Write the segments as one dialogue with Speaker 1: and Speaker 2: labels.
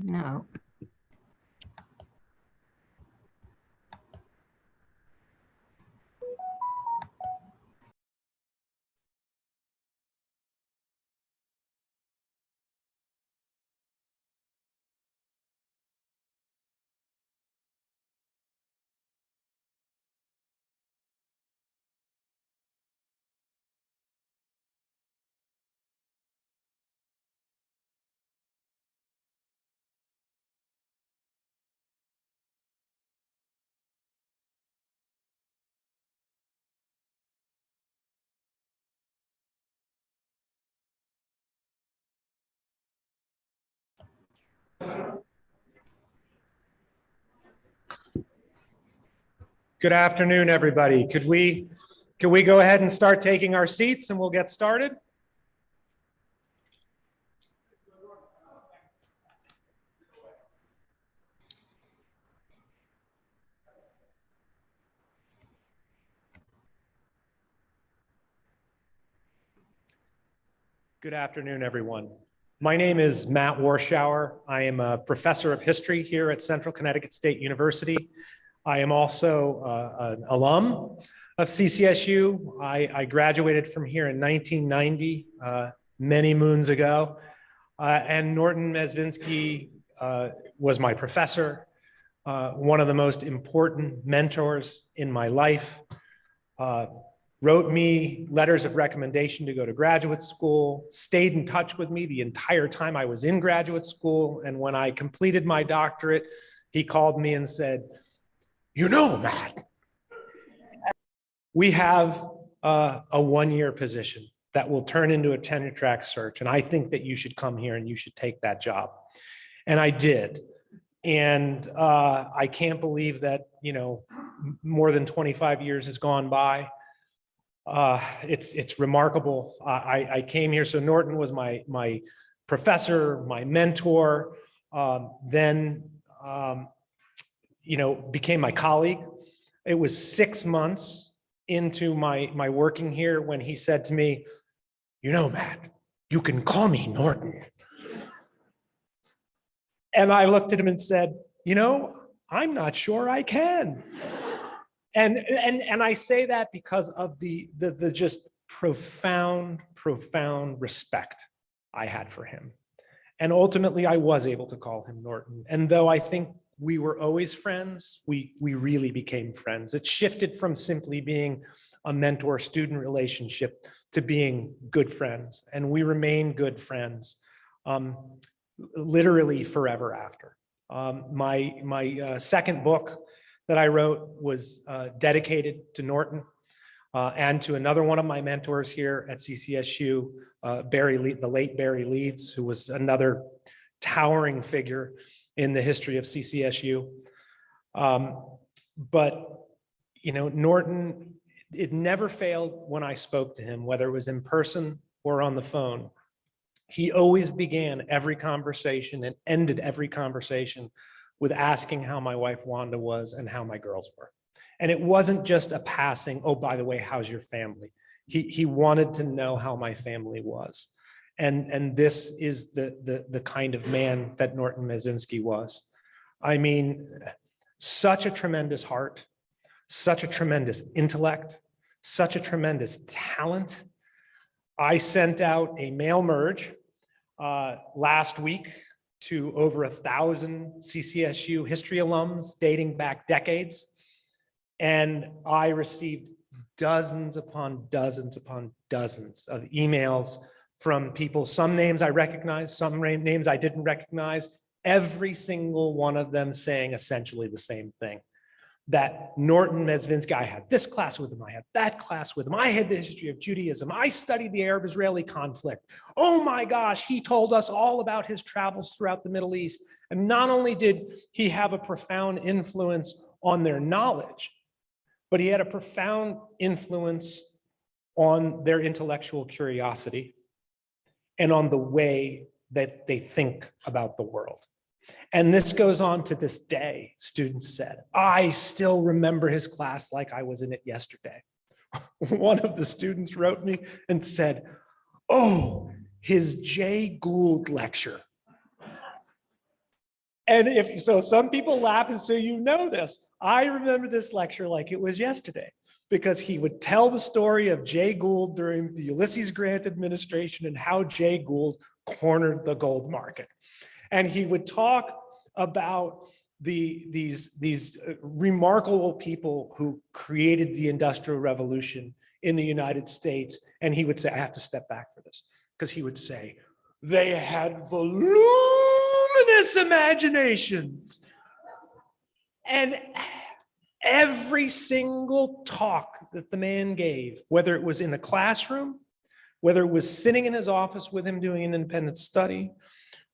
Speaker 1: No.
Speaker 2: Good afternoon, everybody. Could we go ahead and start taking our seats and we'll get started? Good afternoon, everyone. My name is Matt Warschauer. I am a professor of history here at Central Connecticut State University. I am also an alum of CCSU. I graduated from here in 1990, many moons ago. And Norton Mezvinsky was my professor, one of the most important mentors in my life. Wrote me letters of recommendation to go to graduate school, stayed in touch with me the entire time I was in graduate school. And when I completed my doctorate, he called me and said, "You know, Matt, we have a one-year position that will turn into a tenure-track search. And I think that you should come here and you should take that job." And I did. And I can't believe that, more than 25 years has gone by. It's remarkable. I came here, so Norton was my professor, my mentor, then became my colleague. It was 6 months into my working here when he said to me, "Matt, you can call me Norton." And I looked at him and said, "I'm not sure I can." And I say that because of the just profound respect I had for him. And ultimately I was able to call him Norton. And though I think we were always friends, we really became friends. It shifted from simply being a mentor-student relationship to being good friends. And we remain good friends, literally forever after. My second book that I wrote was dedicated to Norton and to another one of my mentors here at CCSU, the late Barry Leeds, who was another towering figure in the history of CCSU. But Norton, it never failed when I spoke to him, whether it was in person or on the phone. He always began every conversation and ended every conversation with asking how my wife Wanda was and how my girls were. And it wasn't just a passing, "Oh, by the way, how's your family?" He wanted to know how my family was. And this is the kind of man that Norton Mezvinsky was. I mean, such a tremendous heart, such a tremendous intellect, such a tremendous talent. I sent out a mail merge last week to over 1,000 CCSU history alums dating back decades. And I received dozens upon dozens upon dozens of emails from people, some names I recognized, some names I didn't recognize, every single one of them saying essentially the same thing. that Norton Mezvinsky, I had this class with him, I had that class with him, I had the history of Judaism, I studied the Arab-Israeli conflict. Oh my gosh, he told us all about his travels throughout the Middle East. And not only did he have a profound influence on their knowledge, but he had a profound influence on their intellectual curiosity and on the way that they think about the world. And this goes on to this day, students said. I still remember his class like I was in it yesterday. One of the students wrote me and said, oh, his Jay Gould lecture. And if so, some people laugh and say, you know this. I remember this lecture like it was yesterday, because he would tell the story of Jay Gould during the Ulysses Grant administration and how Jay Gould cornered the gold market. And he would talk about these remarkable people who created the Industrial Revolution in the United States. And he would say, I have to step back for this, because he would say, they had voluminous imaginations. And every single talk that the man gave, whether it was in the classroom, whether it was sitting in his office with him doing an independent study,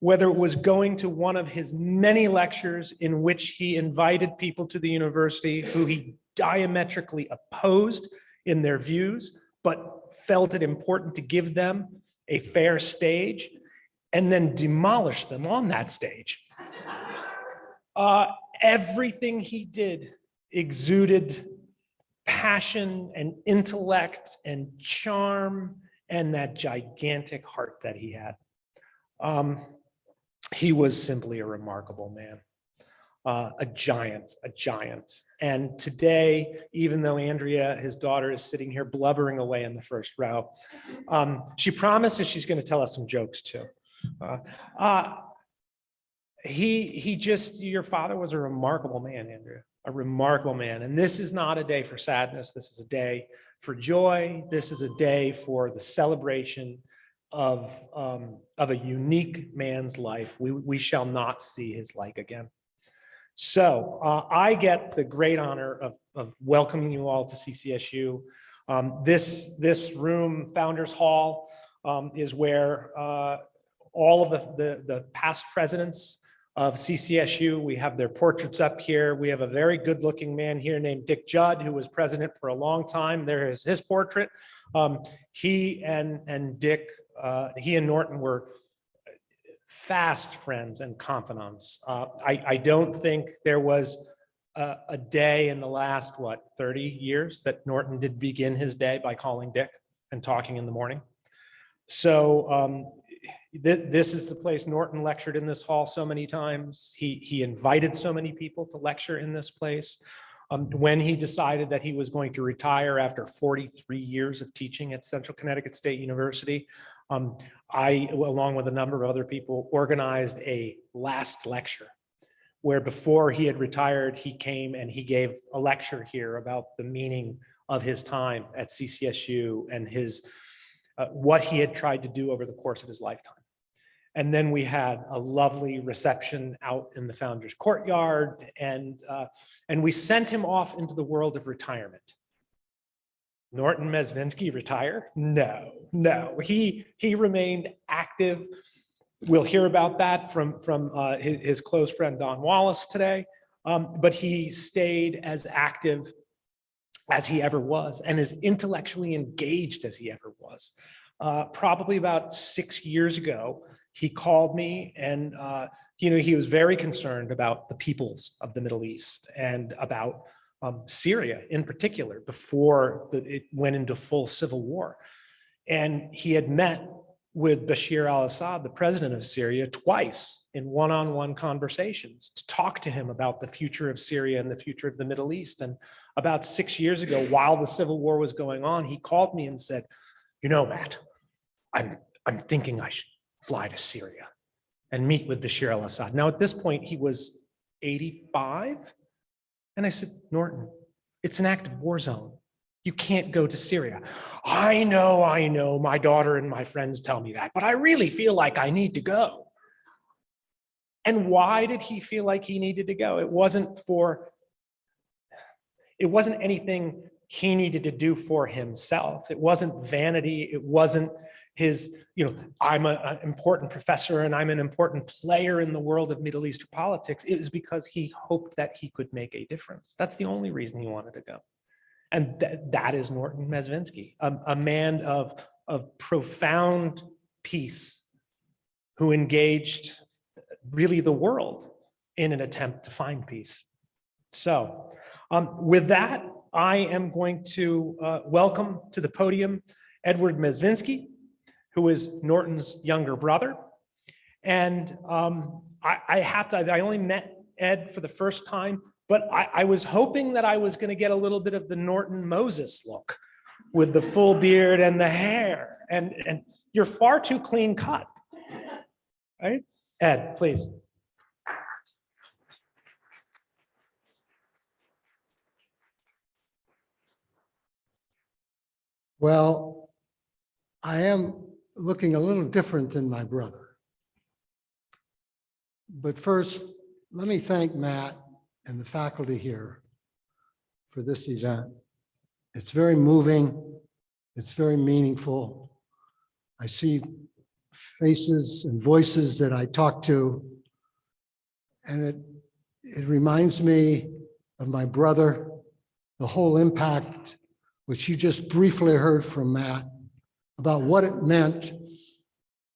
Speaker 2: whether it was going to one of his many lectures in which he invited people to the university who he diametrically opposed in their views, but felt it important to give them a fair stage and then demolish them on that stage. Everything he did exuded passion and intellect and charm and that gigantic heart that he had. He was simply a remarkable man, a giant. And today, even though Andrea, his daughter, is sitting here blubbering away in the first row, she promises she's going to tell us some jokes too. Your father was a remarkable man, Andrea, a remarkable man. And this is not a day for sadness. This is a day for joy. This is a day for the celebration of a unique man's life. We shall not see his like again. So I get the great honor of welcoming you all to CCSU. This room, Founders Hall, is where all of the past presidents of CCSU, we have their portraits up here. We have a very good-looking man here named Dick Judd, who was president for a long time. There is his portrait. He and Dick, he and Norton were fast friends and confidants. I don't think there was a day in the last, 30 years that Norton did begin his day by calling Dick and talking in the morning. So this is the place Norton lectured in this hall so many times. He invited so many people to lecture in this place. When he decided that he was going to retire after 43 years of teaching at Central Connecticut State University, I, along with a number of other people, organized a last lecture where before he had retired, he came and he gave a lecture here about the meaning of his time at CCSU and his what he had tried to do over the course of his lifetime. And then we had a lovely reception out in the Founders Courtyard, and we sent him off into the world of retirement. Norton Mezvinsky retire? No. He remained active. We'll hear about that from his close friend Don Wallace today, but he stayed as active as he ever was and as intellectually engaged as he ever was. Probably about 6 years ago, he called me and he was very concerned about the peoples of the Middle East and about Syria in particular before it went into full civil war. And he had met with Bashir al-Assad, the president of Syria, twice in one-on-one conversations to talk to him about the future of Syria and the future of the Middle East. And about 6 years ago, while the civil war was going on, he called me and said, Matt, I'm thinking I should fly to Syria and meet with Bashir al-Assad. Now, at this point, he was 85. And I said, Norton, it's an active war zone. You can't go to Syria. I know, my daughter and my friends tell me that, but I really feel like I need to go. And why did he feel like he needed to go? It wasn't for It wasn't anything he needed to do for himself. It wasn't vanity. It wasn't his, I'm an important professor and I'm an important player in the world of Middle Eastern politics. It was because he hoped that he could make a difference. That's the only reason he wanted to go. And that is Norton Mezvinsky, a man of profound peace who engaged really the world in an attempt to find peace. So with that, I am going to welcome to the podium Edward Mezvinsky, who is Norton's younger brother. And I only met Ed for the first time, but I was hoping that I was going to get a little bit of the Norton Moses look with the full beard and the hair. And you're far too clean cut, right? Ed, please.
Speaker 1: Well, I am looking a little different than my brother. But first, let me thank Matt and the faculty here for this event. It's very moving. It's very meaningful. I see faces and voices that I talk to, and it reminds me of my brother, the whole impact, which you just briefly heard from Matt, about what it meant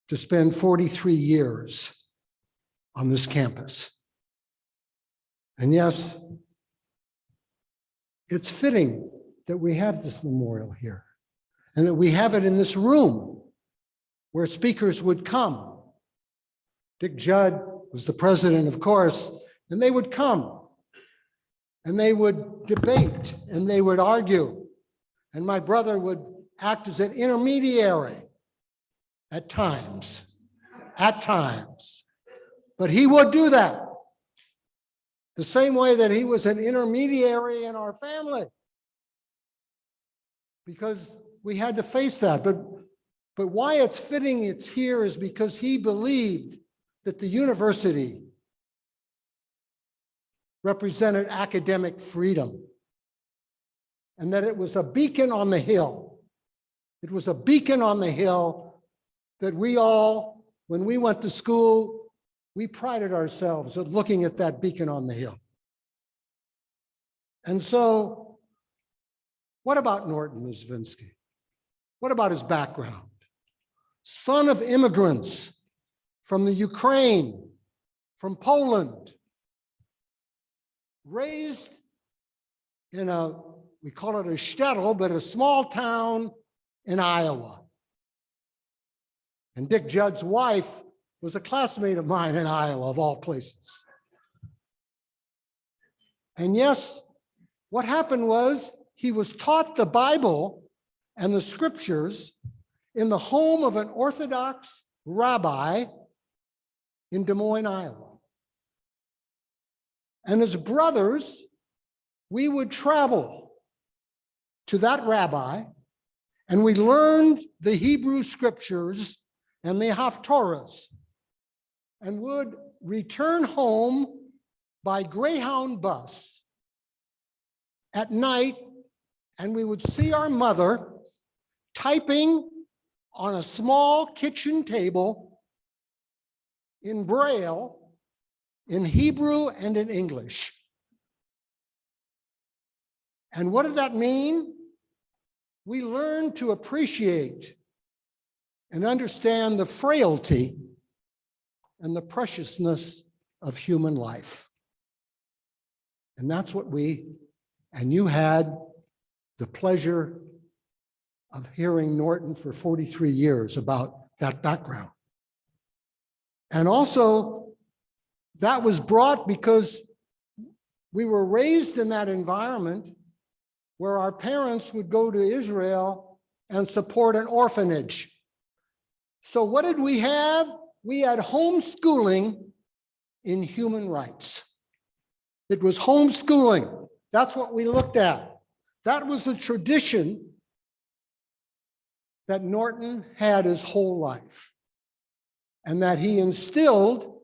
Speaker 1: to spend 43 years on this campus. And yes, it's fitting that we have this memorial here and that we have it in this room where speakers would come. Dick Judd was the president, of course, and they would come and they would debate and they would argue. And my brother would act as an intermediary at times. But he would do that the same way that he was an intermediary in our family, because we had to face that. But why it's fitting it's here is because he believed that the university represented academic freedom and that it was a beacon on the hill. It was a beacon on the hill that we all, when we went to school, we prided ourselves at looking at that beacon on the hill. And so, what about Norton Mezvinsky? What about his background? Son of immigrants from the Ukraine, from Poland, raised in we call it a shtetl, but a small town in Iowa. And Dick Judd's wife was a classmate of mine in Iowa, of all places. And yes, what happened was he was taught the Bible and the scriptures in the home of an Orthodox rabbi in Des Moines, Iowa. And as brothers, we would travel to that rabbi and we learned the Hebrew scriptures and the Haftorahs and would return home by Greyhound bus at night, and we would see our mother typing on a small kitchen table in Braille, in Hebrew and in English. And what did that mean? We learned to appreciate and understand the frailty and the preciousness of human life. And that's what and you had the pleasure of hearing Norton for 43 years about that background. And also, that was brought because we were raised in that environment where our parents would go to Israel and support an orphanage. So what did we have? We had homeschooling in human rights. It was homeschooling. That's what we looked at. That was the tradition that Norton had his whole life, and that he instilled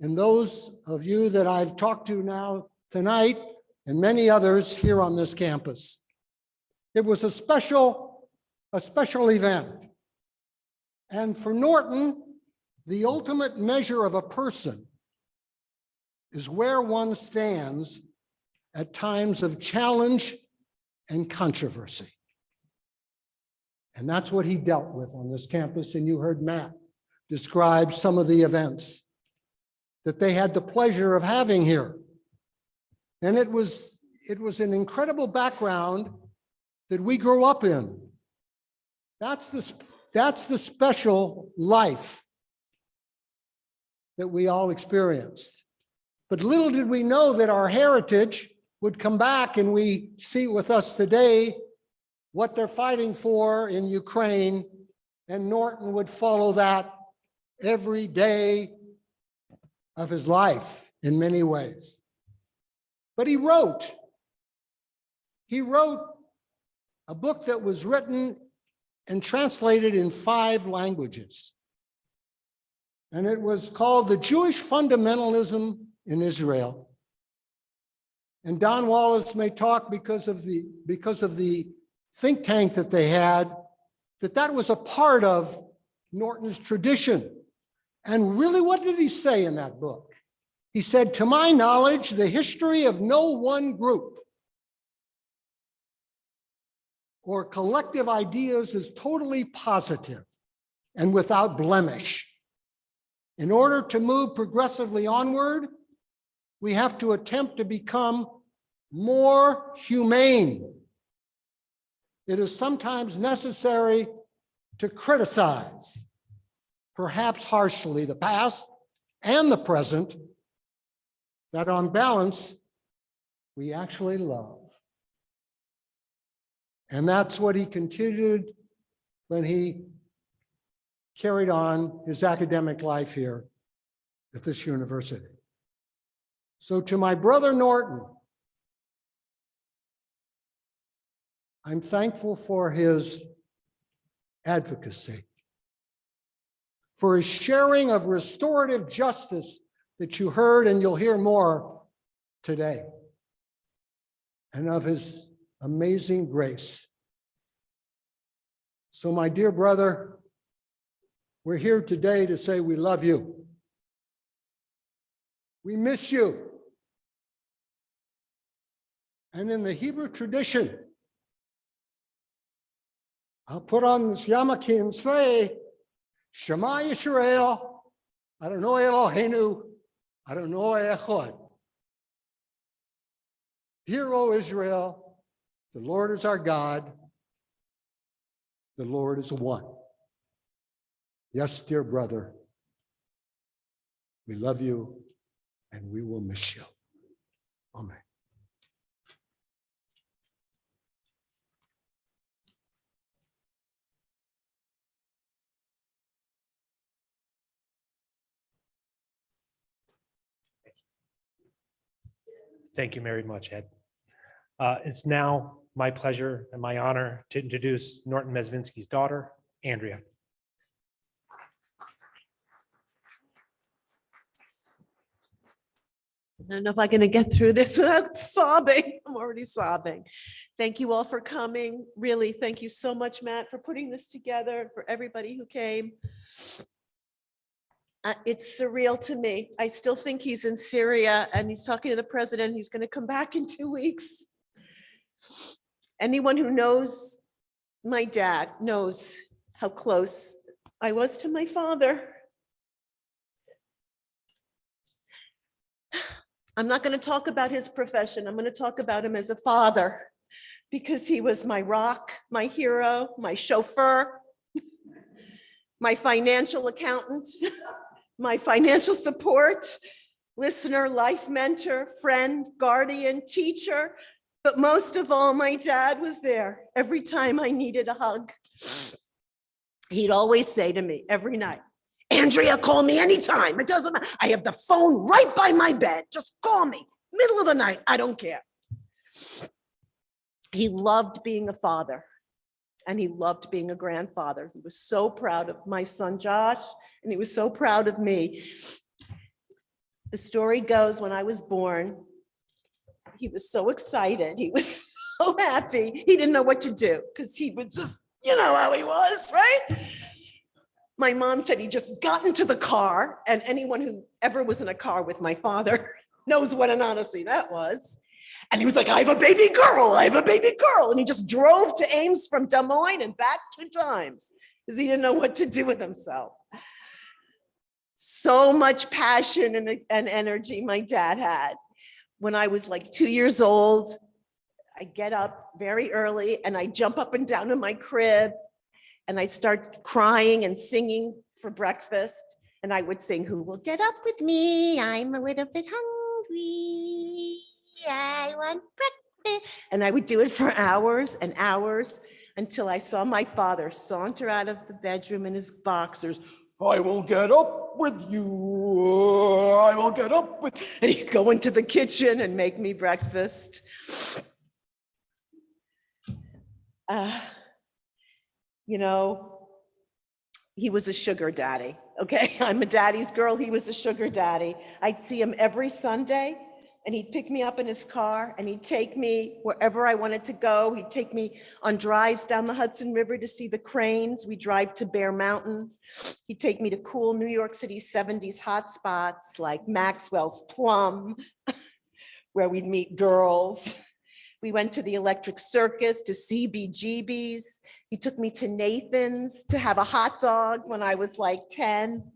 Speaker 1: in those of you that I've talked to now tonight and many others here on this campus. It was a special event. And for Norton, the ultimate measure of a person is where one stands at times of challenge and controversy. And that's what he dealt with on this campus. And you heard Matt describe some of the events that they had the pleasure of having here. And it was an incredible background that we grew up in. That's the special life that we all experienced. But little did we know that our heritage would come back, and we see with us today what they're fighting for in Ukraine, and Norton would follow that every day of his life in many ways. But he wrote a book that was written and translated in 5 languages. And it was called The Jewish Fundamentalism in Israel. And Don Wallace may talk because of the think tank that they had, that was a part of Norton's tradition. And really, what did he say in that book? He said, to my knowledge, the history of no one group or collective ideas is totally positive and without blemish. In order to move progressively onward, we have to attempt to become more humane. It is sometimes necessary to criticize, perhaps harshly, the past and the present, that on balance, we actually love. And that's what he continued when he carried on his academic life here at this university. So to my brother Norton, I'm thankful for his advocacy, for his sharing of restorative justice that you heard, and you'll hear more today, and of his amazing grace. So my dear brother, we're here today to say we love you. We miss you. And in the Hebrew tradition, I'll put on this yarmulke and say, Shema Yisrael, Adonai Eloheinu, Adonai Echad. Hear, O Israel, the Lord is our God, the Lord is one. Yes, dear brother, we love you and we will miss you. Amen.
Speaker 2: Thank you very much, Ed. It's now my pleasure and my honor to introduce Norton Mezvinsky's daughter, Andrea.
Speaker 3: I don't know if I'm going to get through this without sobbing. I'm already sobbing. Thank you all for coming. Really, thank you so much, Matt, for putting this together, for everybody who came. It's surreal to me. I still think he's in Syria and he's talking to the president. He's going to come back in 2 weeks. Anyone who knows my dad knows how close I was to my father. I'm not going to talk about his profession. I'm going to talk about him as a father, because he was my rock, my hero, my chauffeur, my financial accountant, my financial support, listener, life mentor, friend, guardian, teacher. But most of all, my dad was there every time I needed a hug. He'd always say to me every night, Andrea, call me anytime. It doesn't matter. I have the phone right by my bed. Just call me. Middle of the night. I don't care. He loved being a father, and he loved being a grandfather. He was so proud of my son, Josh, and he was so proud of me. The story goes, when I was born, He was so excited. He was so happy. He didn't know what to do because he was just, you know how he was, right? My mom said he just got into the car, and anyone who ever was in a car with my father knows what an odyssey that was. And he was like, I have a baby girl, I have a baby girl. And he just drove to Ames from Des Moines and back 2 times because he didn't know what to do with himself. So much passion and energy my dad had. When I was like 2 years old, I get up very early and I jump up and down in my crib and I start crying and singing for breakfast. And I would sing, who will get up with me? I'm a little bit hungry. I want breakfast. And I would do it for hours and hours until I saw my father saunter out of the bedroom in his boxers. I will get up with you. I will get up with, and he'd go into the kitchen and make me breakfast. You know, he was a sugar daddy. Okay, I'm a daddy's girl. He was a sugar daddy. I'd see him every Sunday and he'd pick me up in his car and he'd take me wherever I wanted to go. He'd take me on drives down the Hudson River to see the cranes. We'd drive to Bear Mountain. He'd take me to cool New York City 70s hot spots like Maxwell's Plum, where we'd meet girls. We went to the Electric Circus to CBGB's. He took me to Nathan's to have a hot dog when I was like 10,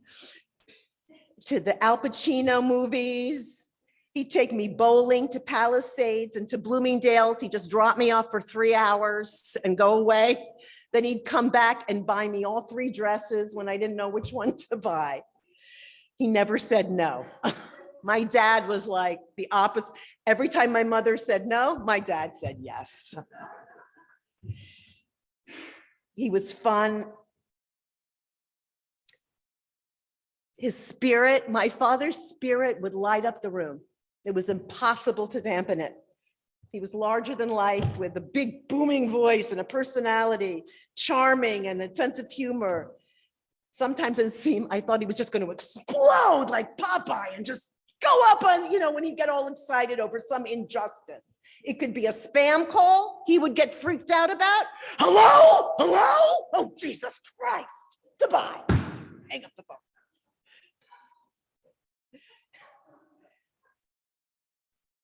Speaker 3: to the Al Pacino movies. He'd take me bowling to Palisades and to Bloomingdale's. He'd just drop me off for 3 hours and go away. Then he'd come back and buy me all 3 dresses when I didn't know which one to buy. He never said no. My dad was like the opposite. Every time my mother said no, my dad said yes. He was fun. His spirit, my father's spirit would light up the room. It was impossible to dampen it. He was larger than life with a big booming voice and a personality, charming and a sense of humor. Sometimes it seemed, I thought he was just going to explode like Popeye and just go up on, you know, when he'd get all excited over some injustice. It could be a spam call he would get freaked out about. Hello? Hello? Oh, Jesus Christ. Goodbye. Hang up the phone.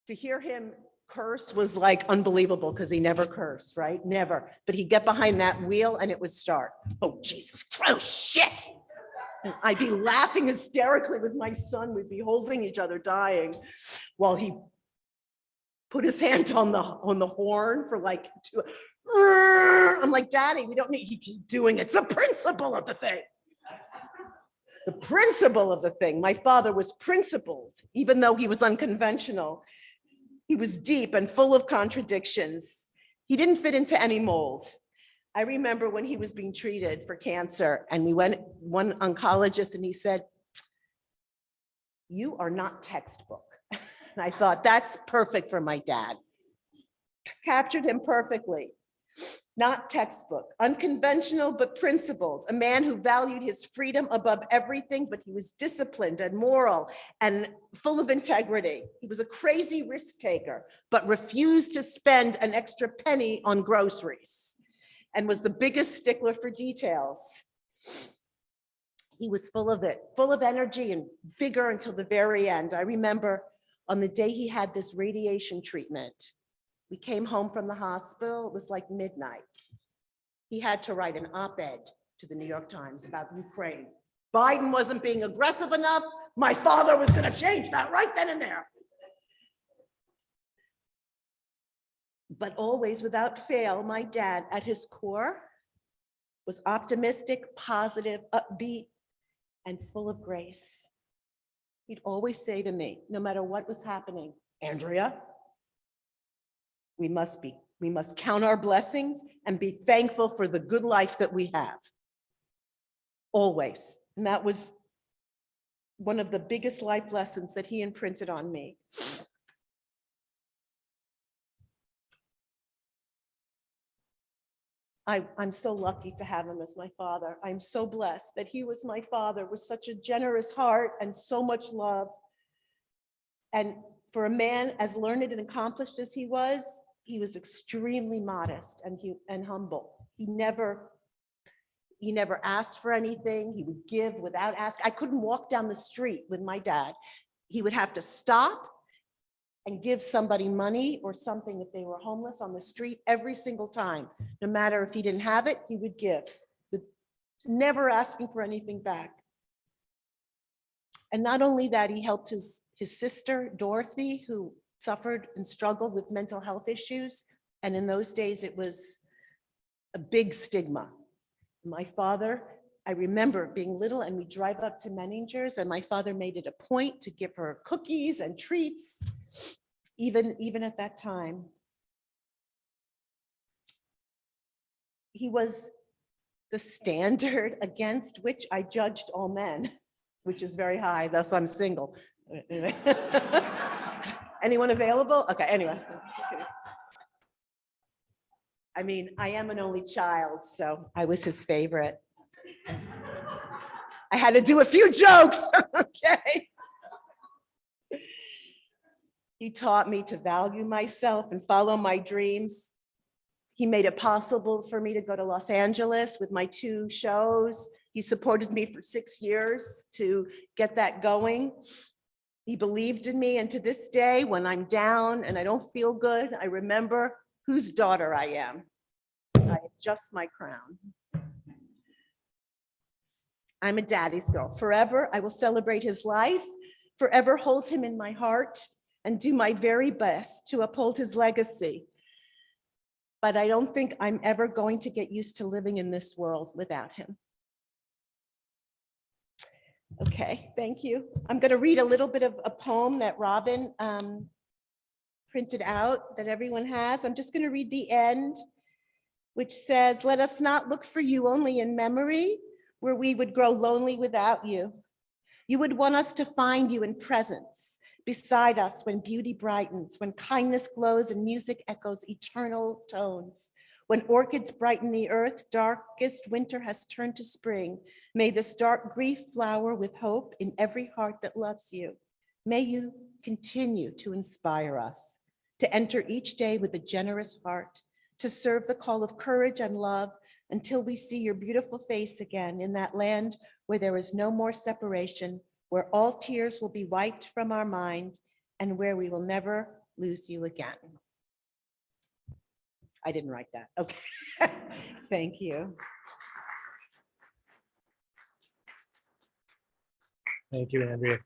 Speaker 3: To hear him curse was like unbelievable because he never cursed, right? Never. But he'd get behind that wheel and it would start. Oh, Jesus Christ, oh, shit. And I'd be laughing hysterically with my son. We'd be holding each other dying while he put his hand on the horn for like 2. I'm like, Daddy, we don't need, he keep doing it. It's the principle of the thing. The principle of the thing. My father was principled, even though he was unconventional. He was deep and full of contradictions. He didn't fit into any mold. I remember when he was being treated for cancer and we went, one oncologist, and he said, you are not textbook. And I thought, that's perfect for my dad. Captured him perfectly. Not textbook, unconventional, but principled, a man who valued his freedom above everything, but he was disciplined and moral and full of integrity. He was a crazy risk taker, but refused to spend an extra penny on groceries and was the biggest stickler for details. He was full of it, full of energy and vigor until the very end. I remember on the day he had this radiation treatment, we came home from the hospital, it was like midnight. He had to write an op-ed to the New York Times about Ukraine. Biden wasn't being aggressive enough. My father was gonna change that right then and there. But always without fail, my dad at his core was optimistic, positive, upbeat, and full of grace. He'd always say to me, no matter what was happening, Andrea, we must count our blessings and be thankful for the good life that we have. Always. And that was one of the biggest life lessons that he imprinted on me. I'm so lucky to have him as my father. I'm so blessed that he was my father with such a generous heart and so much love. And For a man as learned and accomplished as he was extremely modest and humble. He never asked for anything. He would give without asking. I couldn't walk down the street with my dad. He would have to stop and give somebody money or something if they were homeless on the street every single time. No matter if he didn't have it, he would give, with never asking for anything back. And not only that, he helped his sister, Dorothy, who suffered and struggled with mental health issues. And in those days, it was a big stigma. My father, I remember being little and we'd drive up to Menninger's and my father made it a point to give her cookies and treats, even at that time. He was the standard against which I judged all men, which is very high, thus I'm single. Anyway. Anyone available? Okay, anyway, just kidding. I mean, I am an only child, so I was his favorite. I had to do a few jokes, okay? He taught me to value myself and follow my dreams. He made it possible for me to go to Los Angeles with my 2 shows. He supported me for 6 years to get that going. He believed in me, and to this day, when I'm down and I don't feel good, I remember whose daughter I am. I adjust my crown. I'm a daddy's girl. Forever, I will celebrate his life, forever hold him in my heart, and do my very best to uphold his legacy. But I don't think I'm ever going to get used to living in this world without him. Okay, thank you. I'm going to read a little bit of a poem that Robin printed out that everyone has. I'm just going to read the end, which says, "Let us not look for you only in memory, where we would grow lonely without you. You would want us to find you in presence, beside us when beauty brightens, when kindness glows and music echoes eternal tones. When orchids brighten the earth, darkest winter has turned to spring. May this dark grief flower with hope in every heart that loves you. May you continue to inspire us, to enter each day with a generous heart, to serve the call of courage and love until we see your beautiful face again in that land where there is no more separation, where all tears will be wiped from our mind, and where we will never lose you again." I didn't write that. Okay. Thank you.
Speaker 2: Thank you, Andrea.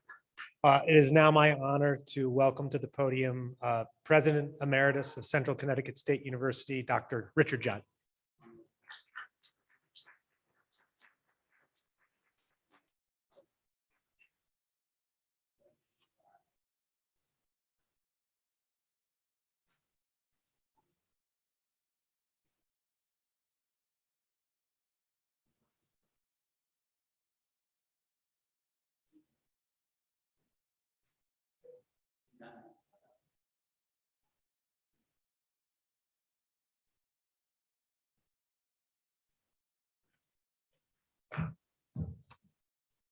Speaker 2: It is now my honor to welcome to the podium President Emeritus of Central Connecticut State University, Dr. Richard Judd.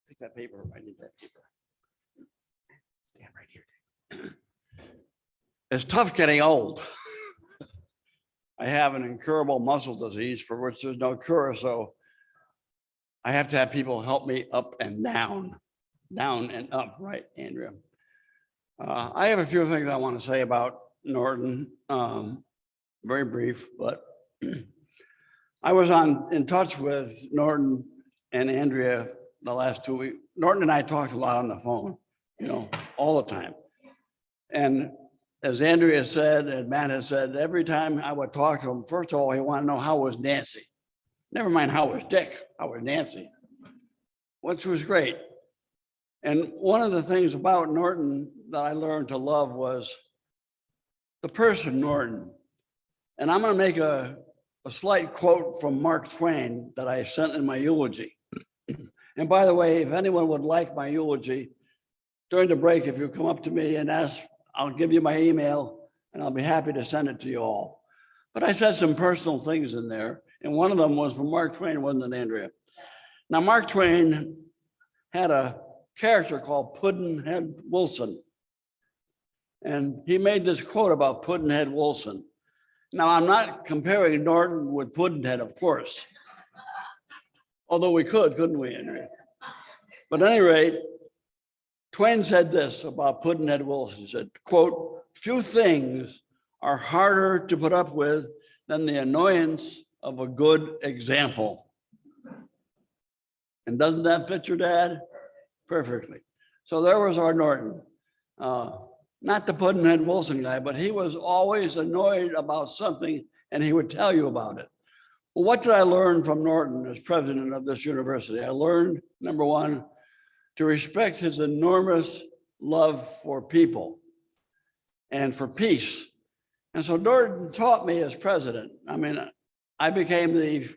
Speaker 4: Take that paper. I need that paper.
Speaker 2: Stand right here.
Speaker 4: It's tough getting old. I have an incurable muscle disease for which there's no cure, so I have to have people help me up and down and up, right, Andrea? I have a few things I want to say about Norton, very brief, but I was in touch with Norton and Andrea the last 2 weeks. Norton and I talked a lot on the phone, all the time. And as Andrea said, and Matt has said, every time I would talk to him, first of all, he wanted to know how was Nancy. Never mind how was Dick, how was Nancy, which was great. And one of the things about Norton that I learned to love was the person Norton. And I'm going to make a slight quote from Mark Twain that I sent in my eulogy. And by the way, if anyone would like my eulogy, during the break, if you come up to me and ask, I'll give you my email and I'll be happy to send it to you all. But I said some personal things in there. And one of them was from Mark Twain, wasn't it, Andrea? Now, Mark Twain had a character called Pudd'nhead Wilson. And he made this quote about Pudd'nhead Wilson. Now, I'm not comparing Norton with Pudd'nhead, of course. Although we could, couldn't we, Henry? But at any rate, Twain said this about Pudd'nhead Wilson. He said, quote, "Few things are harder to put up with than the annoyance of a good example." And doesn't that fit your dad? Perfectly. So there was our Norton. Not the Pudd'nhead Wilson guy, but he was always annoyed about something and he would tell you about it. Well, what did I learn from Norton as president of this university? I learned, number one, to respect his enormous love for people and for peace. And so Norton taught me as president. I mean, I became the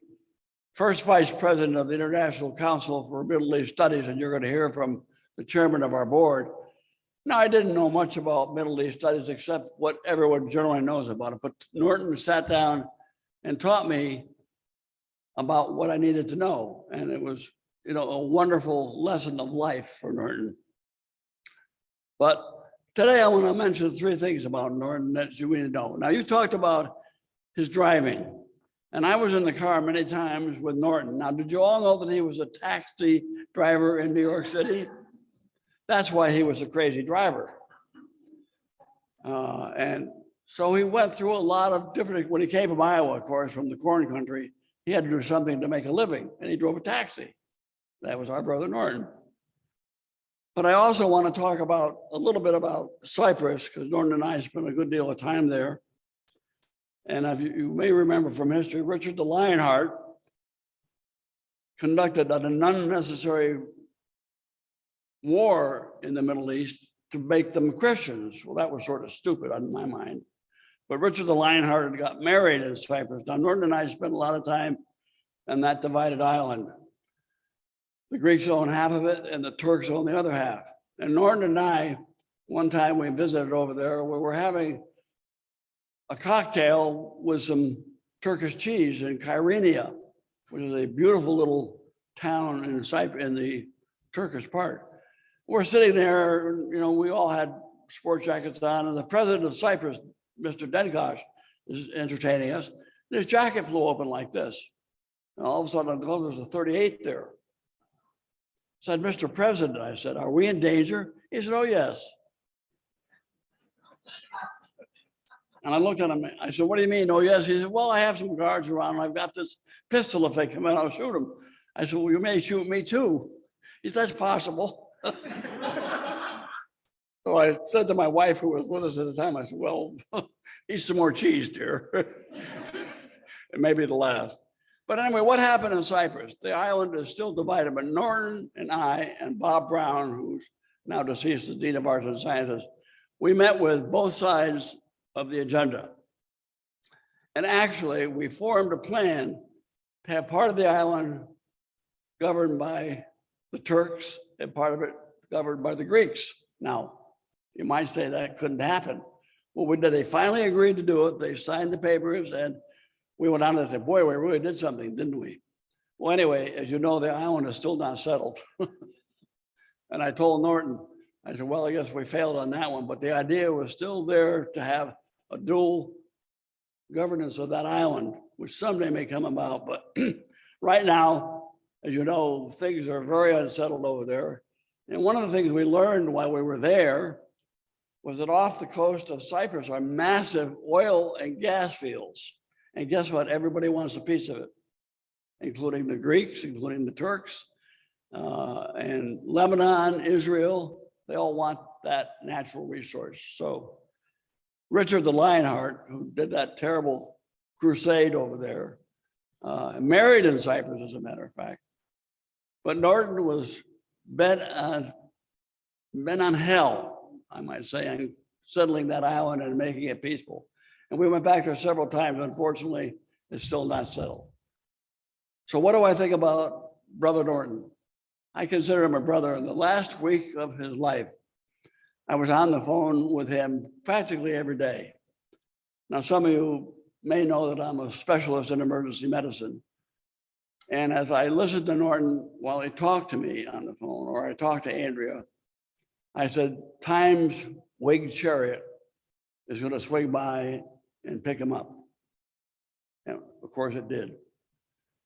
Speaker 4: first vice president of the International Council for Middle East Studies, and you're going to hear from the chairman of our board. Now, I didn't know much about Middle East studies except what everyone generally knows about it, but Norton sat down and taught me about what I needed to know. And it was, a wonderful lesson of life for Norton. But today I want to mention three things about Norton that you need to know. Now, you talked about his driving, and I was in the car many times with Norton. Now, did you all know that he was a taxi driver in New York City? That's why he was a crazy driver. And so he went through a lot of different, when he came from Iowa, of course, from the corn country, he had to do something to make a living, and he drove a taxi. That was our brother Norton. But I also want to talk about a little bit about Cyprus, because Norton and I spent a good deal of time there. And if you may remember from history, Richard the Lionheart conducted an unnecessary war in the Middle East to make them Christians. Well, that was sort of stupid in my mind. But Richard the Lionhearted got married in Cyprus. Now, Norton and I spent a lot of time on that divided island. The Greeks own half of it and the Turks own the other half. And Norton and I, one time we visited over there, we were having a cocktail with some Turkish cheese in Kyrenia, which is a beautiful little town in the Turkish part. We're sitting there, we all had sport jackets on, and the president of Cyprus, Mr. Denkosh, is entertaining us. And his jacket flew open like this. And all of a sudden, there was a 38 there. I said, "Mr. President," I said, "are we in danger?" He said, "Oh, yes." And I looked at him, I said, "What do you mean, oh, yes?" He said, "Well, I have some guards around, and I've got this pistol. If they come in, I'll shoot them." I said, "Well, you may shoot me too." He said, "That's possible." So I said to my wife, who was with us at the time, I said, "Well, eat some more cheese, dear." It may be the last. But anyway, what happened in Cyprus? The island is still divided, but Norton and I and Bob Brown, who's now deceased, the Dean of Arts and Sciences, we met with both sides of the agenda. And actually, we formed a plan to have part of the island governed by the Turks and part of it governed by the Greeks. Now, you might say that couldn't happen. Well, we did. They finally agreed to do it. They signed the papers, and we went on and said, "Boy, we really did something, didn't we?" Well, anyway, as you know, the island is still not settled. And I told Norton, I said, "Well, I guess we failed on that one, but the idea was still there to have a dual governance of that island, which someday may come about. But right now, as you know, things are very unsettled over there. And one of the things we learned while we were there was that off the coast of Cyprus are massive oil and gas fields. And guess what? Everybody wants a piece of it, including the Greeks, including the Turks, and Lebanon, Israel. They all want that natural resource. So Richard the Lionheart, who did that terrible crusade over there, married in Cyprus, as a matter of fact. But Norton was bent on hell, I might say, on settling that island and making it peaceful. And we went back there several times. Unfortunately, it's still not settled. So what do I think about Brother Norton? I consider him a brother. In the last week of his life, I was on the phone with him practically every day. Now, some of you may know that I'm a specialist in emergency medicine. And as I listened to Norton while he talked to me on the phone, or I talked to Andrea, I said, "Time's winged chariot is going to swing by and pick him up. And of course it did.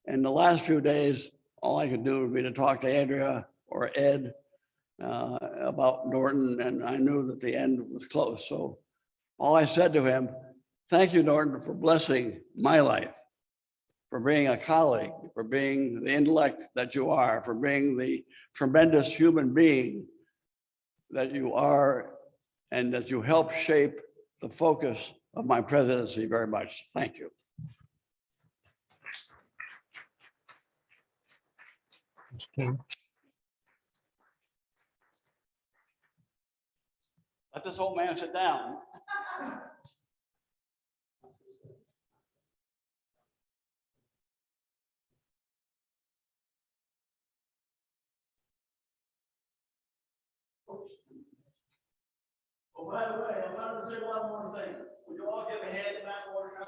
Speaker 4: And the last few days, all I could do would be to talk to Andrea or Ed about Norton, and I knew that the end was close. So all I said to him, thank you, Norton, for blessing my life, for being a colleague, for being the intellect that you are, for being the tremendous human being that you are, and that you help shape the focus of my presidency very much. Thank you. Let this old man sit down. Oh, by the way, I wanted to say one more thing. Would you all give a hand to Matt Watertower?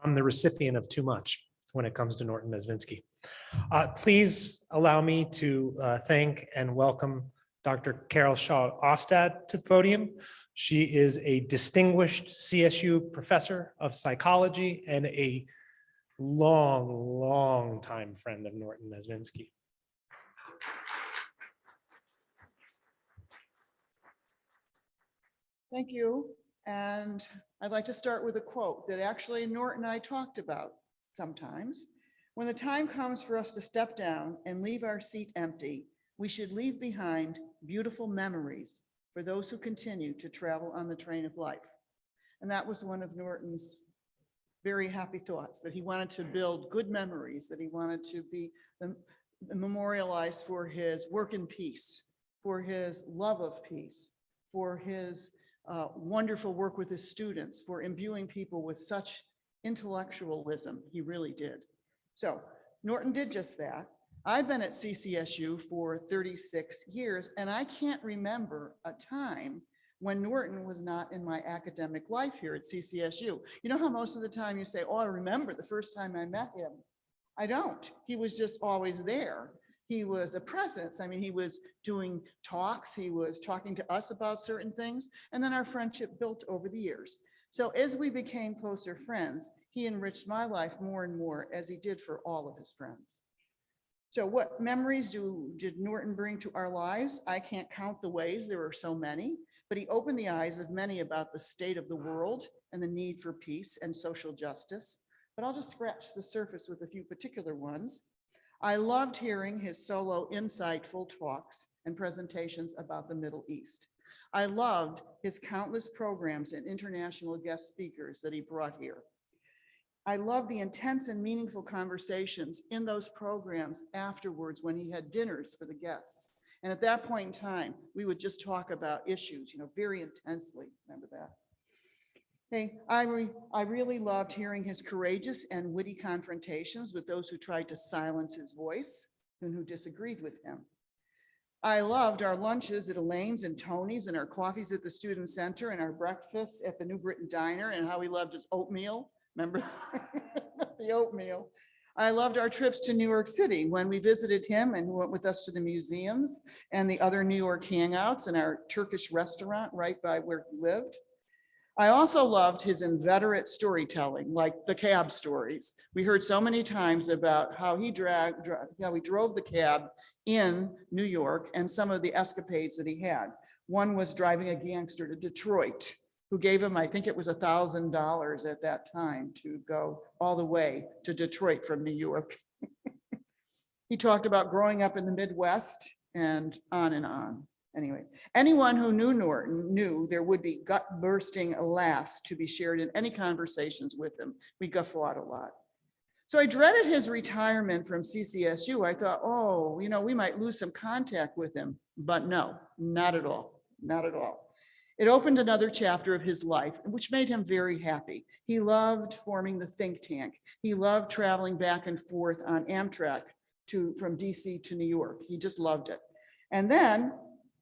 Speaker 2: I'm the recipient of too much when it comes to Norton Mezvinsky. Please allow me to thank and welcome Dr. Carol Shaw Ostad to the podium. She is a distinguished CSU professor of psychology and a long time friend of Norton Mezvinsky.
Speaker 5: Thank you. And I'd like to start with a quote that actually Norton and I talked about sometimes. When the time comes for us to step down and leave our seat empty, we should leave behind beautiful memories for those who continue to travel on the train of life. And that was one of Norton's very happy thoughts, that he wanted to build good memories, that he wanted to be memorialized for his work in peace, for his love of peace, for his wonderful work with his students, for imbuing people with such intellectualism. He really did. So Norton did just that. I've been at CCSU for 36 years, and I can't remember a time when Norton was not in my academic life here at CCSU. You know how most of the time you say, oh, I remember the first time I met him. I don't. He was just always there. He was a presence. I mean, he was doing talks. He was talking to us about certain things. And then our friendship built over the years. So as we became closer friends, he enriched my life more and more, as he did for all of his friends. So what memories did Norton bring to our lives? I can't count the ways, there are so many, but he opened the eyes of many about the state of the world and the need for peace and social justice. But I'll just scratch the surface with a few particular ones. I loved hearing his solo insightful talks and presentations about the Middle East. I loved his countless programs and international guest speakers that he brought here. I love the intense and meaningful conversations in those programs afterwards when he had dinners for the guests. And at that point in time, we would just talk about issues, very intensely. Remember that? Hey, I really loved hearing his courageous and witty confrontations with those who tried to silence his voice and who disagreed with him. I loved our lunches at Elaine's and Tony's, and our coffees at the Student Center, and our breakfasts at the New Britain Diner, and how he loved his oatmeal. Remember the oatmeal? I loved our trips to New York City when we visited him and he went with us to the museums and the other New York hangouts and our Turkish restaurant right by where he lived. I also loved his inveterate storytelling, like the cab stories. We heard so many times about how he drove the cab in New York and some of the escapades that he had. One was driving a gangster to Detroit, who gave him, I think it was $1,000 at that time to go all the way to Detroit from New York. He talked about growing up in the Midwest and on and on. Anyway, anyone who knew Norton knew there would be gut-bursting laughs to be shared in any conversations with him. We guffawed a lot. So I dreaded his retirement from CCSU. I thought, oh, we might lose some contact with him, but no, not at all, not at all. It opened another chapter of his life, which made him very happy. He loved forming the think tank. He loved traveling back and forth on Amtrak from DC to New York. He just loved it. And then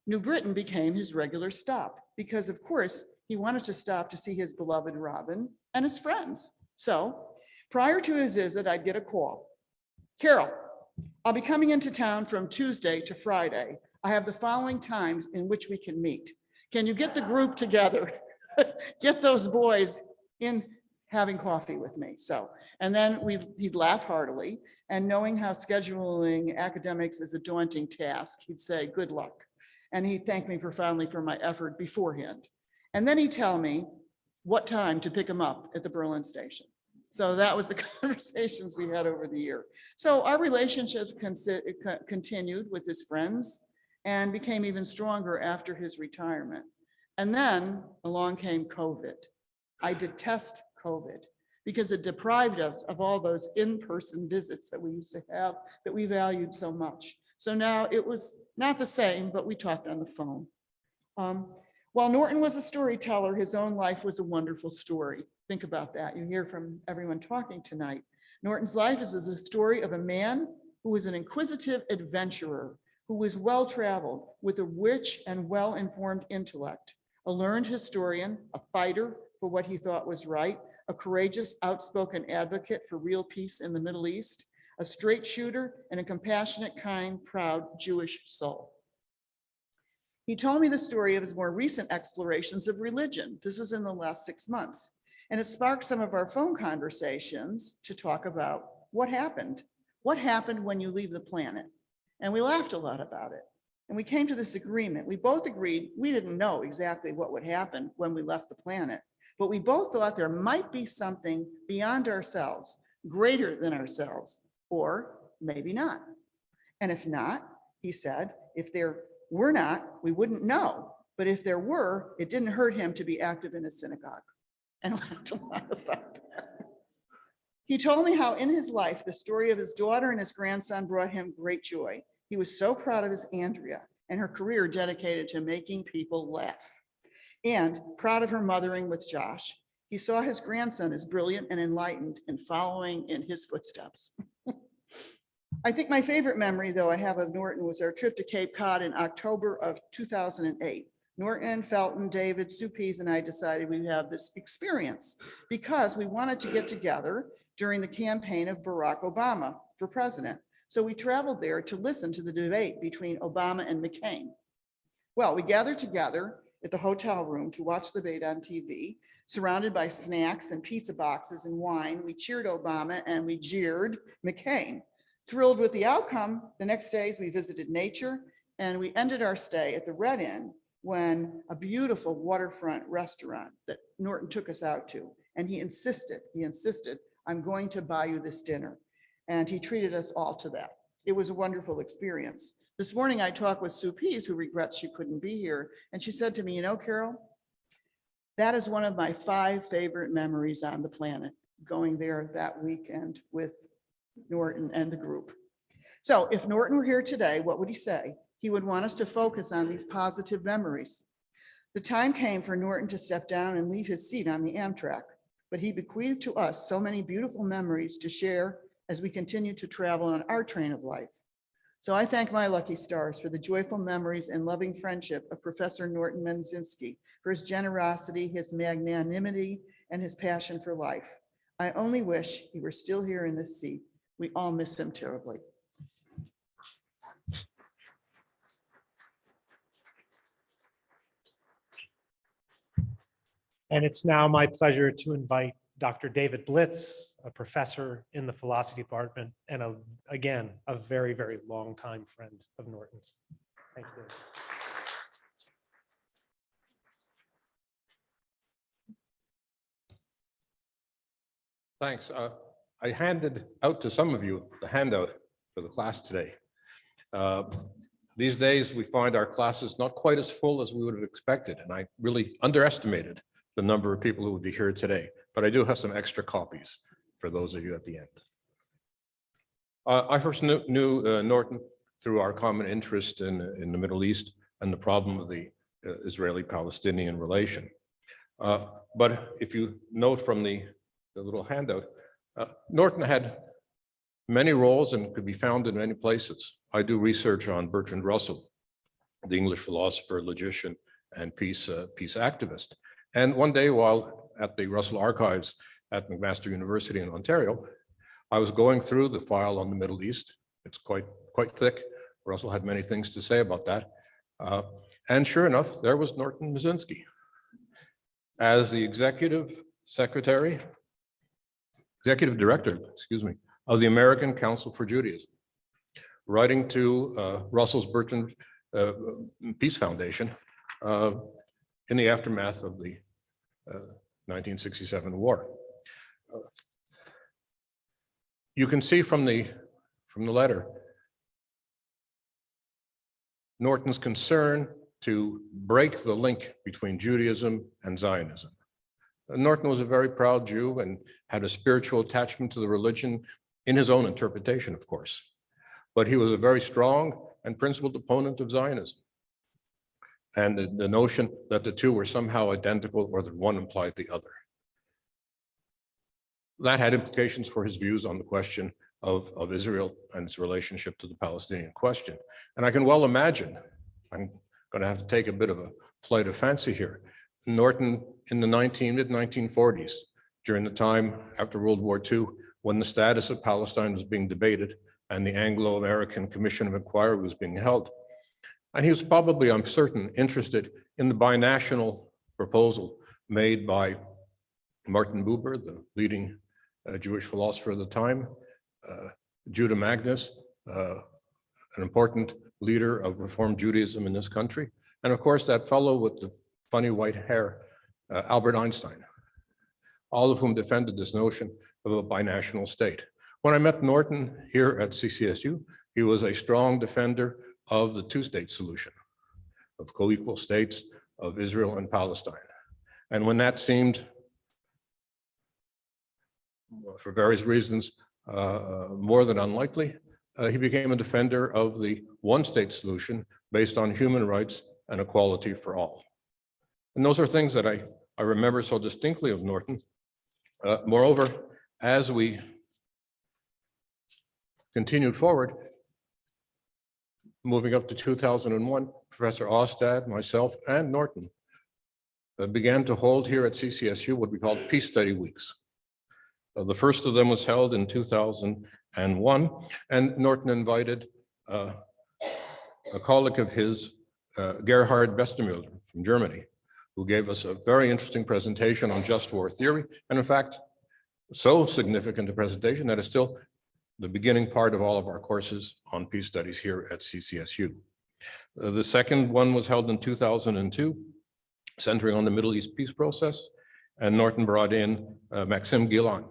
Speaker 5: New Britain became his regular stop because, of course, he wanted to stop to see his beloved Robin and his friends. So prior to his visit, I'd get a call. Carol, I'll be coming into town from Tuesday to Friday. I have the following times in which we can meet. Can you get the group together? Get those boys in having coffee with me. So, and then he'd laugh heartily, and knowing how scheduling academics is a daunting task, he'd say, good luck. And he'd thank me profoundly for my effort beforehand. And then he'd tell me what time to pick him up at the Berlin station. So that was the conversations we had over the year. So our relationship continued with his friends and became even stronger after his retirement. And then along came COVID. I detest COVID because it deprived us of all those in-person visits that we used to have that we valued so much. So now it was not the same, but we talked on the phone. While Norton was a storyteller, his own life was a wonderful story. Think about that. You hear from everyone talking tonight. Norton's life is a story of a man who was an inquisitive adventurer, who was well-traveled with a rich and well-informed intellect, a learned historian, a fighter for what he thought was right, a courageous, outspoken advocate for real peace in the Middle East, a straight shooter, and a compassionate, kind, proud Jewish soul. He told me the story of his more recent explorations of religion. This was in the last 6 months. And it sparked some of our phone conversations to talk about what happened. What happened when you leave the planet? And we laughed a lot about it. And we came to this agreement. We both agreed we didn't know exactly what would happen when we left the planet, but we both thought there might be something beyond ourselves, greater than ourselves, or maybe not. And if not, he said, if there were not, we wouldn't know. But if there were, it didn't hurt him to be active in a synagogue. And I laughed a lot about that. He told me how in his life, the story of his daughter and his grandson brought him great joy. He was so proud of his Andrea and her career dedicated to making people laugh, and proud of her mothering with Josh. He saw his grandson as brilliant and enlightened and following in his footsteps. I think my favorite memory, though, I have of Norton was our trip to Cape Cod in October of 2008. Norton, Felton, David, Sue Pease, and I decided we'd have this experience because we wanted to get together during the campaign of Barack Obama for president. So we traveled there to listen to the debate between Obama and McCain. Well, we gathered together at the hotel room to watch the debate on TV, surrounded by snacks and pizza boxes and wine. We cheered Obama and we jeered McCain. Thrilled with the outcome, the next days we visited nature and we ended our stay at the Red Inn when a beautiful waterfront restaurant that Norton took us out to. And he insisted, I'm going to buy you this dinner. And he treated us all to that. It was a wonderful experience. This morning I talked with Sue Pease, who regrets she couldn't be here. And she said to me, you know, Carol, that is one of my 5 favorite memories on the planet, going there that weekend with Norton and the group. So if Norton were here today, what would he say? He would want us to focus on these positive memories. The time came for Norton to step down and leave his seat on the Amtrak, but he bequeathed to us so many beautiful memories to share as we continue to travel on our train of life. So I thank my lucky stars for the joyful memories and loving friendship of Professor Norton Mezvinsky, for his generosity, his magnanimity, and his passion for life. I only wish he were still here in this seat. We all miss him terribly.
Speaker 2: And it's now my pleasure to invite Dr. David Blitz, a professor in the philosophy department, and again, a very, very long time friend of Norton's. Thank you, David.
Speaker 6: Thanks. I handed out to some of you the handout for the class today. These days, we find our classes not quite as full as we would have expected, and I really underestimated the number of people who would be here today, but I do have some extra copies for those of you at the end. I first knew Norton through our common interest in the Middle East and the problem of the Israeli-Palestinian relation. But if you note from the little handout, Norton had many roles and could be found in many places. I do research on Bertrand Russell, the English philosopher, logician, and peace activist. And one day while at the Russell Archives at McMaster University in Ontario, I was going through the file on the Middle East It's quite thick. Russell had many things to say about that. And sure enough, there was Norton Mezvinsky as the executive director, excuse me, of the American Council for Judaism, writing to Russell's Bertrand Peace Foundation in the aftermath of the 1967 war. You can see from the letter Norton's concern to break the link between Judaism and Zionism. Norton was a very proud Jew and had a spiritual attachment to the religion in his own interpretation, of course. But he was a very strong and principled opponent of Zionism. And the notion that the two were somehow identical or that one implied the other. That had implications for his views on the question of Israel and its relationship to the Palestinian question. And I can well imagine, I'm going to have to take a bit of a flight of fancy here, Norton in the mid-1940s, during the time after World War II, when the status of Palestine was being debated and the Anglo-American Commission of Inquiry was being held. And he was probably, I'm certain, interested in the binational proposal made by Martin Buber, the leading Jewish philosopher of the time, Judah Magnus, an important leader of Reform Judaism in this country, and of course that fellow with the funny white hair, Albert Einstein, all of whom defended this notion of a binational state. When I met Norton here at CCSU, he was a strong defender of the two-state solution, of co-equal states of Israel and Palestine. And when that seemed, for various reasons, more than unlikely, he became a defender of the one-state solution based on human rights and equality for all. And those are things that I remember so distinctly of Norton. Moreover, as we continued forward, moving up to 2001, Professor Ostad, myself, and Norton began to hold here at CCSU what we called Peace Study Weeks. The first of them was held in 2001, and Norton invited a colleague of his, Gerhard Westermüller from Germany, who gave us a very interesting presentation on just war theory, and in fact, so significant a presentation that is still the beginning part of all of our courses on peace studies here at CCSU. The second one was held in 2002, centering on the Middle East peace process, and Norton brought in Maxime Guillen,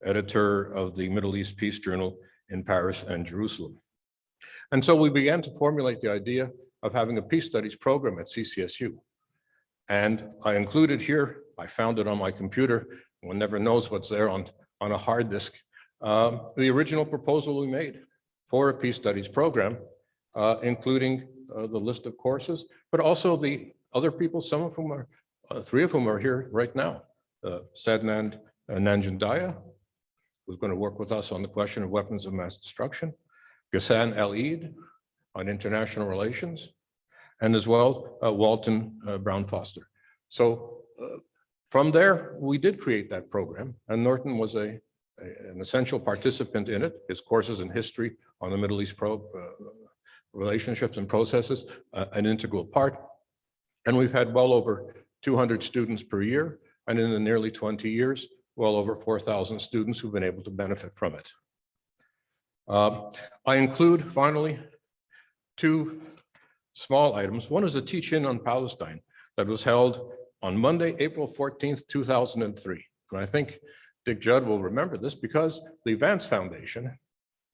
Speaker 6: editor of the Middle East Peace Journal in Paris and Jerusalem. And so we began to formulate the idea of having a peace studies program at CCSU. And I included here, I found it on my computer, one never knows what's there on a hard disk, the original proposal we made for a peace studies program, including the list of courses, but also the other people, some of whom are, three of whom are here right now. Sadnand Nanjandaya, who's going to work with us on the question of weapons of mass destruction, Ghassan El-Eid on international relations, and as well, Walton Brown Foster. So from there, we did create that program, and Norton was an essential participant in it. His courses in history on the Middle East relationships and processes, an integral part. And we've had well over 200 students per year, and in the nearly 20 years, well over 4,000 students who've been able to benefit from it. I include, finally, two small items. One is a teach-in on Palestine that was held on Monday, April 14th, 2003. And I think Dick Judd will remember this because the Vance Foundation,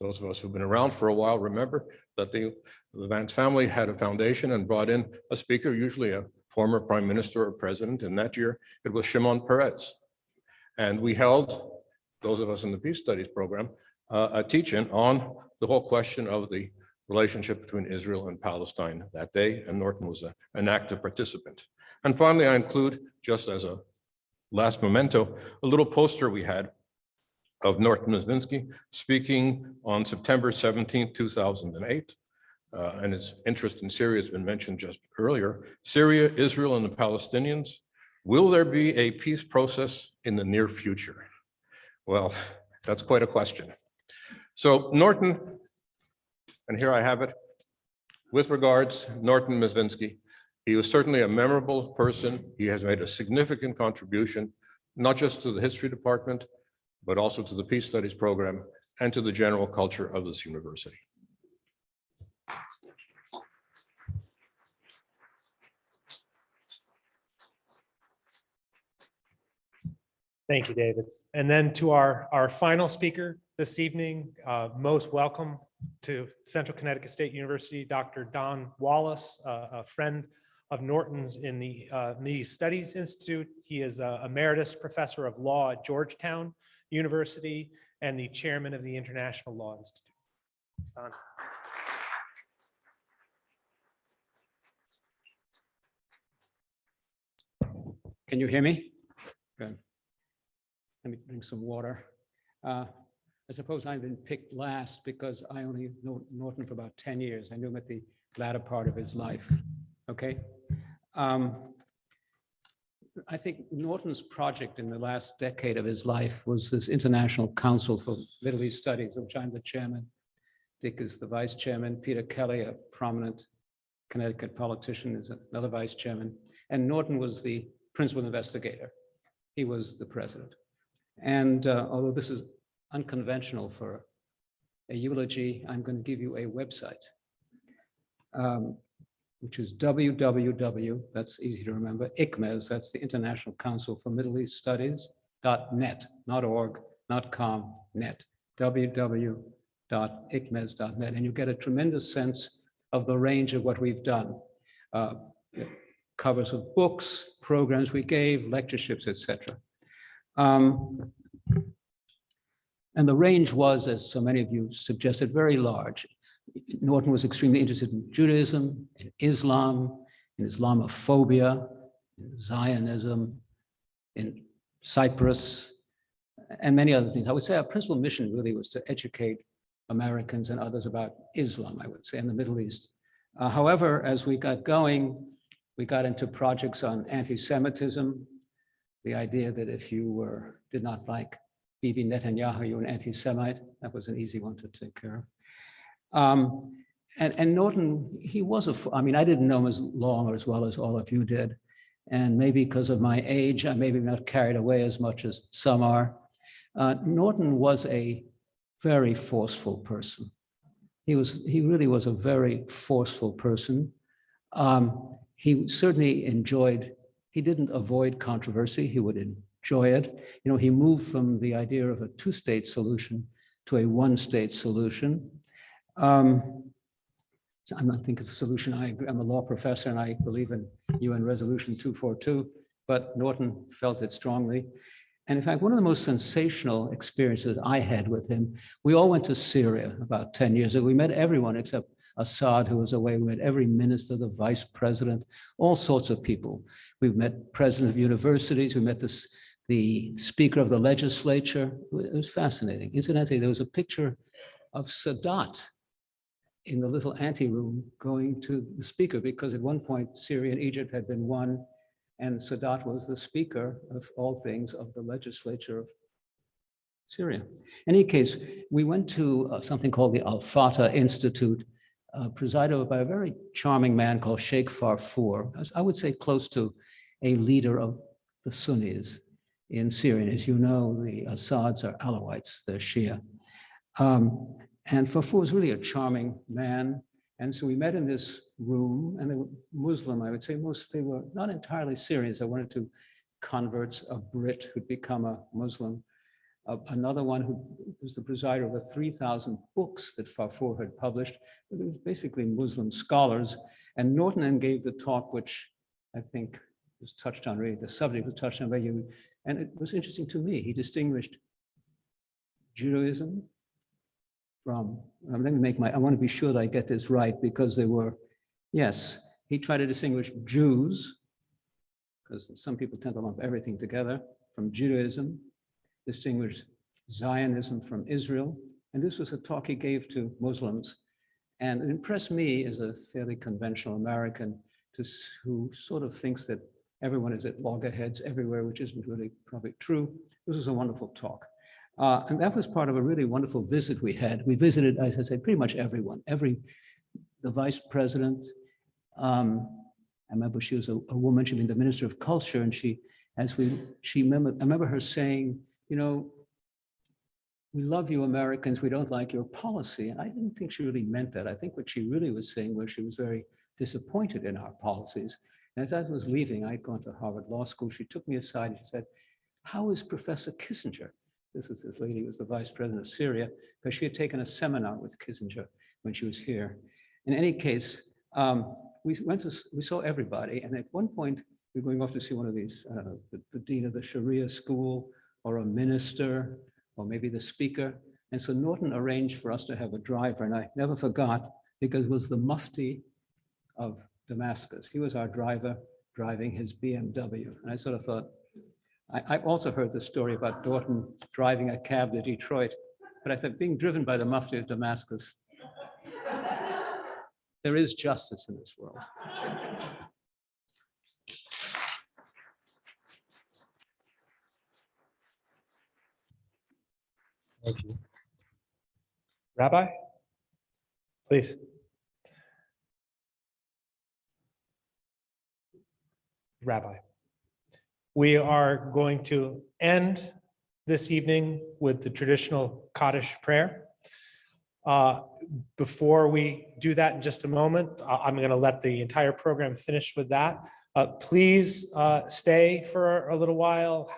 Speaker 6: those of us who've been around for a while remember that the Vance family had a foundation and brought in a speaker, usually a former prime minister or president. And that year, it was Shimon Peres. And we held, those of us in the Peace Studies program, a teach-in on the whole question of the relationship between Israel and Palestine that day, and Norton was an active participant. And finally, I include, just as a last memento, a little poster we had of Norton Mezvinsky speaking on September 17, 2008. And his interest in Syria has been mentioned just earlier. Syria, Israel, and the Palestinians. Will there be a peace process in the near future? Well, that's quite a question. So Norton And here I have it. With regards, Norton Mezvinsky. He was certainly a memorable person. He has made a significant contribution, not just to the history department, but also to the Peace Studies program and to the general culture of this university.
Speaker 2: Thank you, David. And then to our final speaker this evening, most welcome to Central Connecticut State University, Dr. Don Wallace, a friend of Norton's in the Media Studies Institute. He is emeritus professor of law at Georgetown University and the chairman of the International Law Institute. Don.
Speaker 7: Can you hear me? Good. Let me drink some water. I suppose I've been picked last because I only know Norton for about 10 years. I knew him at the latter part of his life. Okay. I think Norton's project in the last decade of his life was this International Council for Middle East Studies, of which I'm the chairman. Dick is the vice chairman. Peter Kelly, a prominent Connecticut politician, is another vice chairman. And Norton was the principal investigator. He was the president. And although this is unconventional for a eulogy, I'm going to give you a website, which is www, that's easy to remember, ICMES, that's the International Council for Middle East Studies, .net, not org, not com, net, www.icmes.net. And you get a tremendous sense of the range of what we've done. It covers of books, programs we gave, lectureships, etc. And the range was, as so many of you suggested, very large. Norton was extremely interested in Judaism, in Islam, in Islamophobia, in Zionism, in Cyprus, and many other things. I would say our principal mission really was to educate Americans and others about Islam, I would say, in the Middle East. However, as we got going, we got into projects on anti-Semitism, the idea that if you did not like Bibi Netanyahu, you're an anti-Semite. That was an easy one to take care of. And Norton, he was I mean, I didn't know him as long or as well as all of you did. And maybe because of my age, I maybe not carried away as much as some are. Norton was a very forceful person. He really was a very forceful person. He certainly enjoyed, he didn't avoid controversy, he would enjoy it. You know, he moved from the idea of a two-state solution to a one-state solution. So I don't think it's a solution. I'm a law professor and I believe in UN Resolution 242, but Norton felt it strongly. And in fact, one of the most sensational experiences I had with him, we all went to Syria about 10 years ago. We met everyone except Assad, who was away. We met every minister, the vice president, all sorts of people. We met presidents of universities. We met the speaker of the legislature. It was fascinating. Incidentally, there was a picture of Sadat in the little anteroom going to the speaker, because at one point Syria and Egypt had been one, and Sadat was the speaker of all things of the legislature of Syria. In any case, we went to something called the Al-Fatah Institute, presided over by a very charming man called Sheikh Farfour, I would say close to a leader of the Sunnis in Syria. And as you know, the Assads are Alawites, they're Shia. And Farfour was really a charming man. And so we met in this room, and they were Muslim, I would say. They were not entirely Syrians. They wanted to converts, a Brit who'd become a Muslim, another one who was the presider over 3,000 books that Farfour had published. It was basically Muslim scholars. And Norton then gave the talk, which I think was touched on, really, the subject was touched on by you. And it was interesting to me. He distinguished Judaism from, let me make I want to be sure that I get this right, because they were, yes, he tried to distinguish Jews, because some people tend to lump everything together, from Judaism, distinguish Zionism from Israel. And this was a talk he gave to Muslims. And it impressed me as a fairly conventional American who sort of thinks that everyone is at loggerheads everywhere, which isn't really probably true. This was a wonderful talk. And that was part of a really wonderful visit we had. We visited, as I said, pretty much everyone, the vice president. I remember she was a woman, she'd been the minister of culture, and I remember her saying, you know, we love you Americans, we don't like your policy. And I didn't think she really meant that. I think what she really was saying was she was very disappointed in our policies. And as I was leaving, I'd gone to Harvard Law School. She took me aside and she said, how is Professor Kissinger? This lady was the vice president of Syria, because she had taken a seminar with Kissinger when she was here. In any case, we saw everybody. And at one point, we were going off to see one of these, I don't know, the dean of the Sharia school, or a minister, or maybe the speaker. And so Norton arranged for us to have a driver, and I never forgot, because it was the Mufti of Damascus. He was our driver, driving his BMW. And I sort of thought, I've also heard the story about Norton driving a cab to Detroit, but I thought being driven by the Mufti of Damascus, there is justice in this world.
Speaker 2: Thank you. Rabbi, please. Rabbi, we are going to end this evening with the traditional Kaddish prayer. Before we do that in just a moment, I'm going to let the entire program finish with that. Please stay for a little while,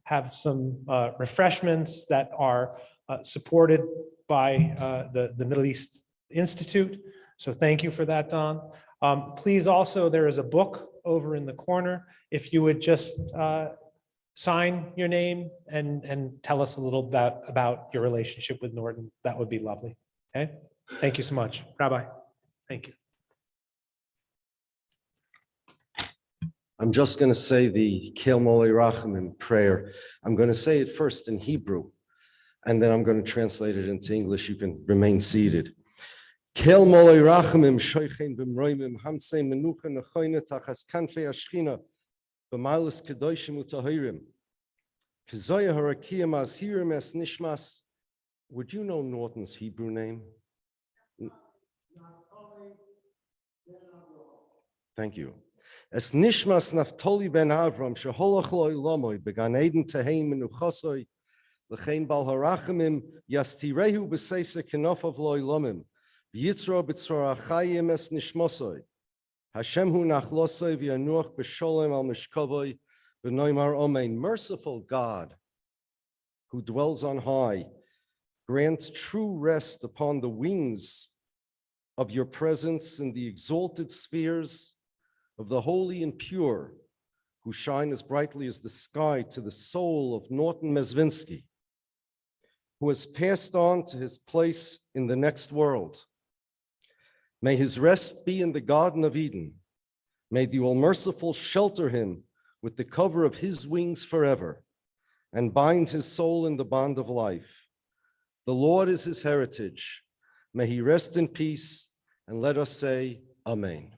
Speaker 2: have some refreshments that are supported by the Middle East Institute. So thank you for that, Don. Please also, there is a book over in the corner. If you would just sign your name and tell us a little about your relationship with Norton, that would be lovely. Okay, thank you so much. Rabbi, thank you.
Speaker 8: I'm just going to say the Kel Molei Rachamim prayer. I'm going to say it first in Hebrew, and then I'm going to translate it into English. You can remain seated. Kel Molei Rachamim shoichein b'mroimim hamsei menucha nechoyne tachas kanfei ashchina b'malus kedoshim utahirim kezoya harakiyam azhirim es nishmas. Would you know Norton's Hebrew name? Thank you. Es nishmas Naftali ben Avram sheholach lo ilamoy began Eden teheim menuchasoy lechein bal harachamim yastirehu b'seisa kenofav lo ilamim v'yitzro b'tzor achayim es nishmosoy Hashem hu nachlosoy v'yanuach b'sholem al mishkovoy v'noimar omein. Merciful God, who dwells on high, grant true rest upon the wings of your presence in the exalted spheres of the holy and pure, who shine as brightly as the sky, to the soul of Norton Mezvinsky, who has passed on to his place in the next world. May his rest be in the Garden of Eden. May the All-Merciful shelter him with the cover of his wings forever and bind his soul in the bond of life. The Lord is his heritage. May he rest in peace, and let us say, Amen.